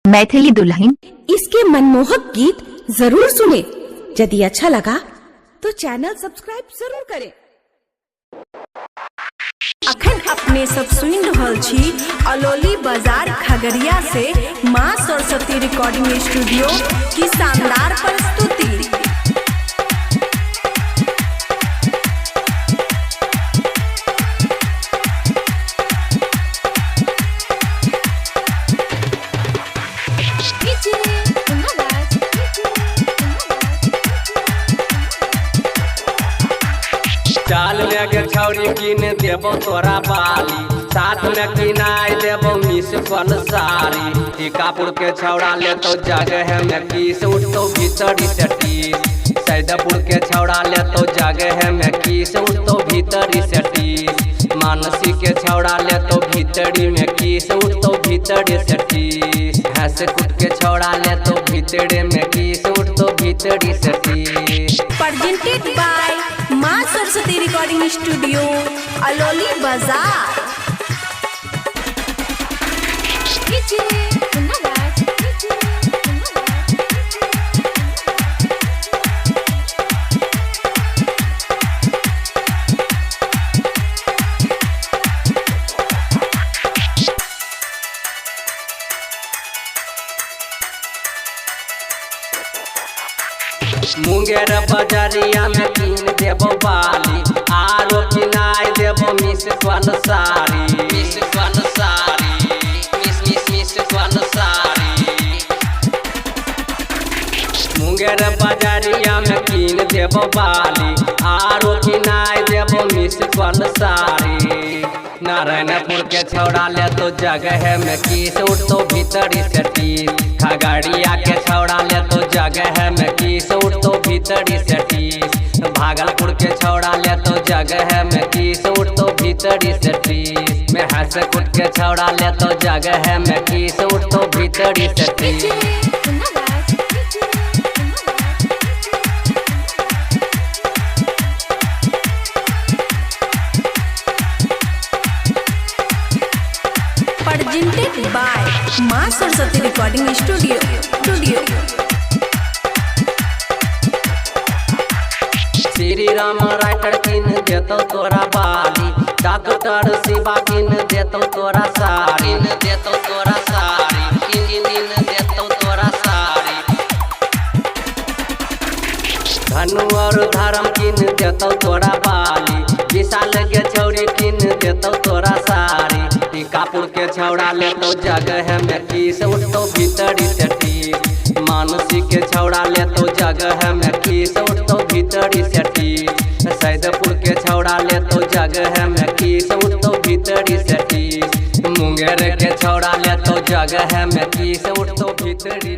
मैथिली दुल्हन इसके मनमोहक गीत जरूर सुने। यदि अच्छा लगा तो चैनल सब्सक्राइब जरूर करें। अखन अपने सब सुन रहल छी अलोली बाजार खगड़िया से माँ सरस्वती रिकॉर्डिंग स्टूडियो की शानदार प्रस्तुति। चाल में के छौरी किन देबो तोरा बाली, साथ में किनाई देबो मिस कल सारी। टीकापुर के छौड़ा ले तो जगह में किस उठतो भीतरी से टीस। सैदपुर के छौड़ा ले तो जगह में किस उठतो भीतरी से टीस। मानसी के छौड़ा ले तो भीतरी में किस उठतो भीतरी से टीस। हंसकुट के छौड़ा ले तो भीतरी में किस उठतो भीतरी से टीस। प्रेजेंटेड बाय माँ सरस्वती रिकॉर्डिंग स्टूडियो अलोली बाजार। मुंगेर बजरिया में किन देबो बाली, आरो किनाई देबो मिस कल सारी। मिस कल सारी, मिस कल सारी। मुंगेर बजरिया में किन देबो बाली, आरो किनाई देबो मिस कल सारी। नारायणपुर के छौड़ा ले तो जगह में किस उठतो भीतरी से टीस। खगड़िया के छौड़ा ले तो जगह में किस उठतो भीतरी से टीस। भागलपुर के छौड़ा ले तो जगह में किस उठतो भीतरी से टीस। मैं हंसकुट के छौड़ा ले तो जगह में किस उठतो भीतरी से टीस। प्रेजेंटेड बाय माँ Saraswati recording studio. Shri Ram writer किन देतो तोरा बाली, डॉक्टर शिवा किन देतो तोरा साड़ी। देतो तोरा साड़ी, किन देतो तोरा साड़ी। धनु और धर्म किन देतो तोरा बाली, विशाल के छौरी किन देतो तोरा साड़ी। टीकापुर के छौड़ा ले तो जगह में किस उठतो भीतरी से टीस। मानसी के छौड़ा ले तो जगह में किस उठतो भीतरी से टीस। सैदपुर के छौड़ा ले तो जगह में किस उठतो भीतरी से टीस। मुंगेर के छौड़ा ले तो जगह में किस उठतो भीतरी